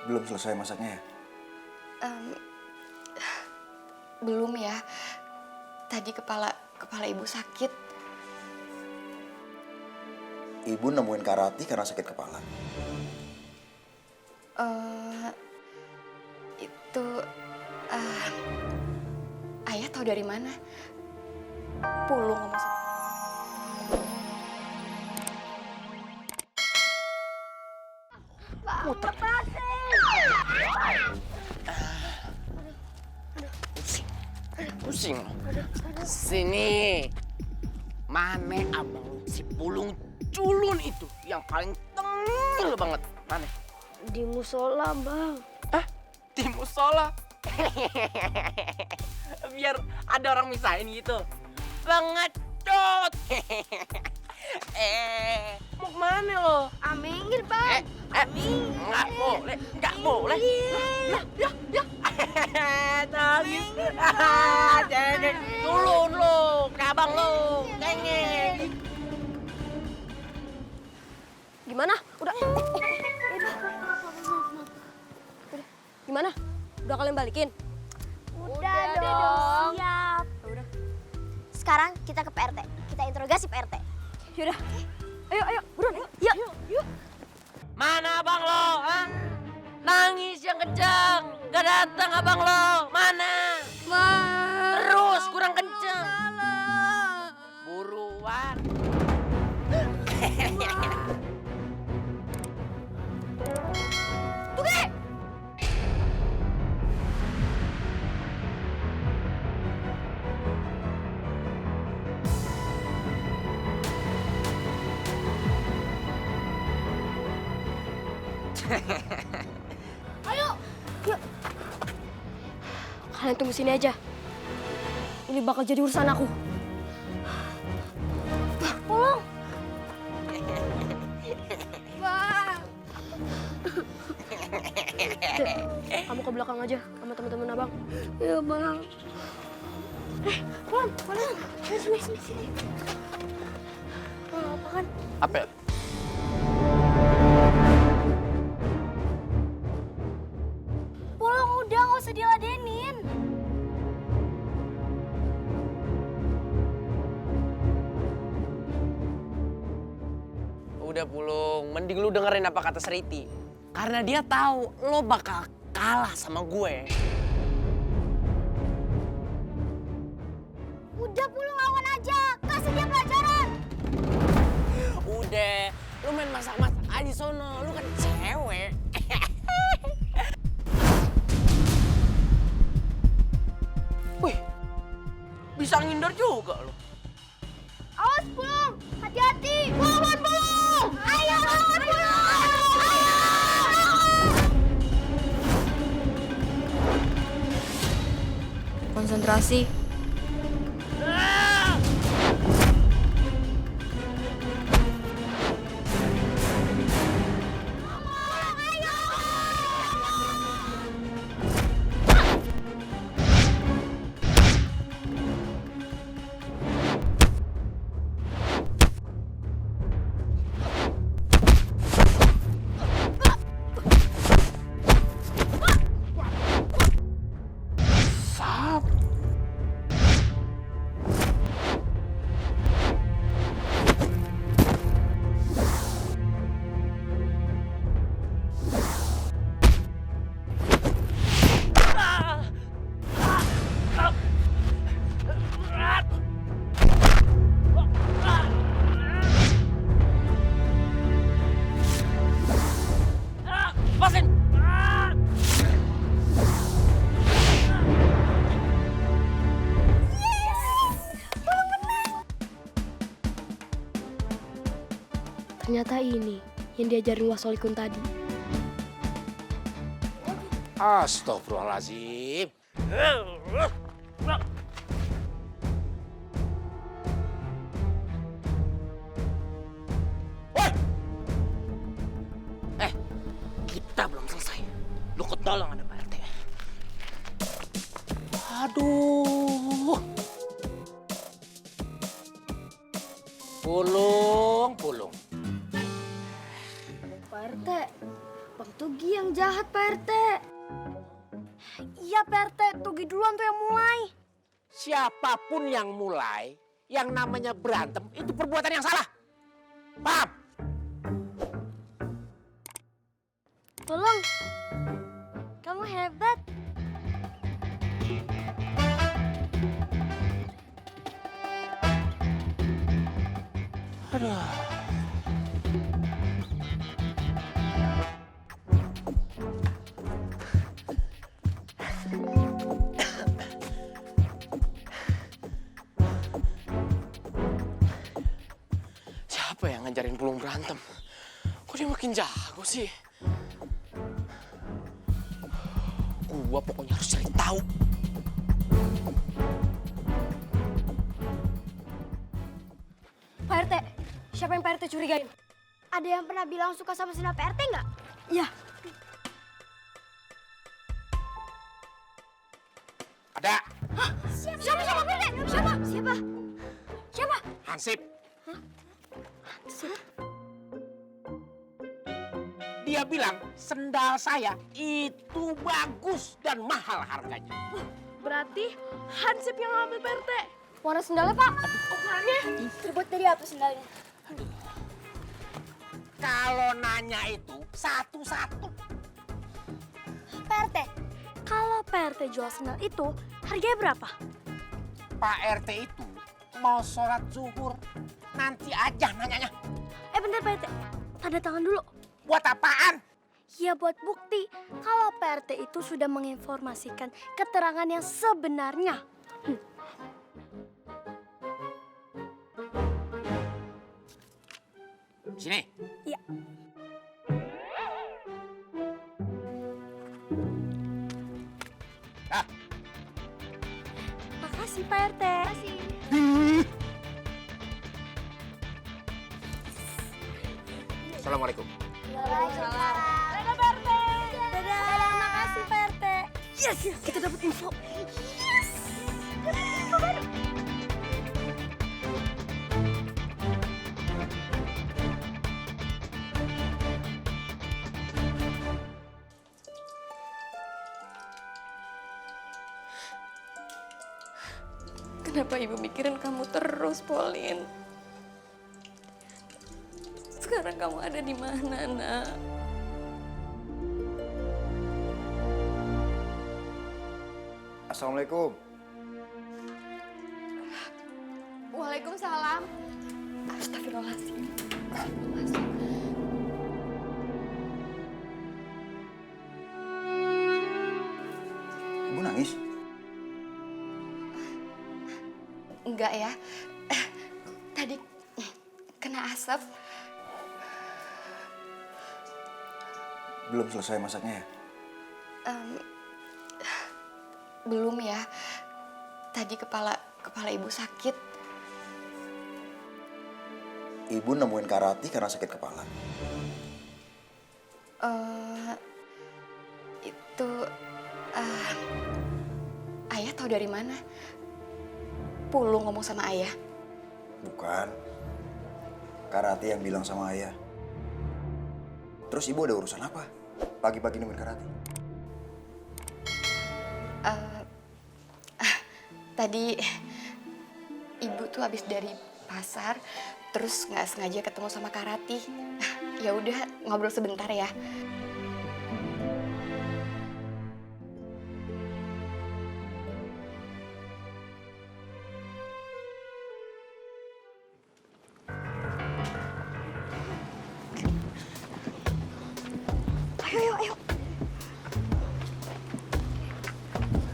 belum selesai masaknya ya? Belum ya. Tadi kepala ibu sakit. Ibu nemuin Kak Rati karena sakit kepala. Itu ayah tahu dari mana? Pulung ngomong sama Puter. Pusing. Sini. Mana abang si Pulung culun itu yang paling tengil banget. Mana? Di musola, Bang. Di musola. Biar ada orang misahin gitu. Pengecut. Mau kemana lo? Amingir, Bang. Nggak boleh. Ya. Nangis. Jangan culun lo, ke abang lo, cengeng. Gimana? Udah. Gimana? Udah kalian balikin? Udah dong. Siap. Udah. Sekarang kita ke PRT. Kita interogasi PRT. Yaudah. Ayo, buruan. Yuk. Mana abang lo? Hah? Nangis yang kencang. Gak datang abang lo. Mana? Terus kurang kencang. Buruan. Kalian tunggu sini aja. Ini bakal jadi urusan aku. Pulung. Kamu ke belakang aja sama teman-teman abang. Iya, Bang. Pulang. Sini. Apa kan? Apa? Pulung udah, nggak usah diladenin. Udah Pulung, mending lu dengerin apa kata Seriti. Karena dia tahu lo bakal kalah sama gue. Udah, Pulung, lawan aja. Kasih dia pelajaran. Udah, lu main masak-masak aja sono, lu kan cewek. Wih, bisa ngindar juga lo. Awas, Pulung. Hati-hati. Lawan, Pulung. Ayo, lawan, Pulung. Ayo. Konsentrasi. Lepasin! Ternyata ini yang diajarin Wasolikun tadi. Astagfirullahaladzim. Kita belum selesai. Lu ketolong ada Pak RT. Aduh. Pulung. Pak RT, Bang Tugi yang jahat, Pak RT. Iya, Pak RT. Tugi duluan tuh yang mulai. Siapapun yang mulai, yang namanya berantem itu perbuatan yang salah. Paham? Tolong. Kamu hebat. Siapa yang ngajarin Pulung berantem? Kok dia makin jago sih? Gua pokoknya harus cari tahu. Pak RT, siapa yang Pak RT curigain? Ada yang pernah bilang suka sama Sina Pak RT nggak? Iya. Ada Siapa Pak RT? Siapa? Hansip. Dia bilang sendal saya itu bagus dan mahal harganya. Berarti Hansip yang ngambil Pak RT. Warna sendalnya, Pak? Ukurannya? Terbuat dari apa sendalnya? Kalau nanya itu satu-satu. Pak RT, kalau Pak RT jual sendal itu, harganya berapa? Pak RT itu mau sholat zuhur. Nanti aja nanyanya. Bentar Pak RT, tanda tangan dulu. Buat apaan? Ya buat bukti kalau Pak RT itu sudah menginformasikan keterangan yang sebenarnya. Sini. Iya. Ah. Makasih Pak RT. Makasih. Assalamualaikum. Dadah Pak RT. Dadah. Makasih Pak RT. Yes, kita dapat info. Yes. Kenapa ibu mikirin kamu terus, Pauline? Sekarang kamu ada di mana, Nak? Assalamualaikum. Waalaikumsalam. Astagfirullahaladzim. Ibu nangis? Enggak ya. Tadi kena asap. Belum selesai masaknya ya? Belum ya. Tadi kepala ibu sakit. Ibu nemuin Kak Rati karena sakit kepala. Itu ayah tahu dari mana? Pulung ngomong sama ayah. Bukan. Kak Rati yang bilang sama ayah. Terus ibu ada urusan apa? Pagi-pagi nemuin Kak Rati. Tadi ibu tuh habis dari pasar, terus nggak sengaja ketemu sama Kak Rati. Ya udah ngobrol sebentar ya. Ayo.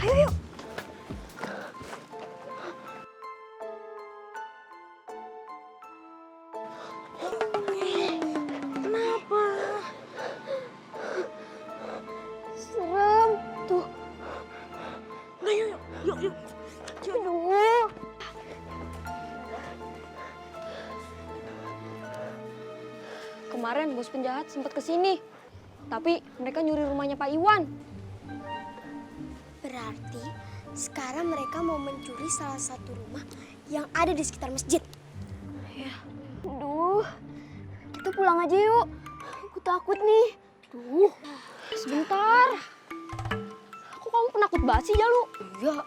Ayo. Kenapa? Serem. Tuh. Ayo. Yuk. Aduh. Kemarin bos penjahat sempat kesini. Tapi mereka nyuri rumahnya Pak Iwan. Berarti sekarang mereka mau mencuri salah satu rumah yang ada di sekitar masjid. Aduh, kita pulang aja yuk. Aku takut nih. Duh, sebentar. Kok kamu penakut banget sih, Jalu? Iya,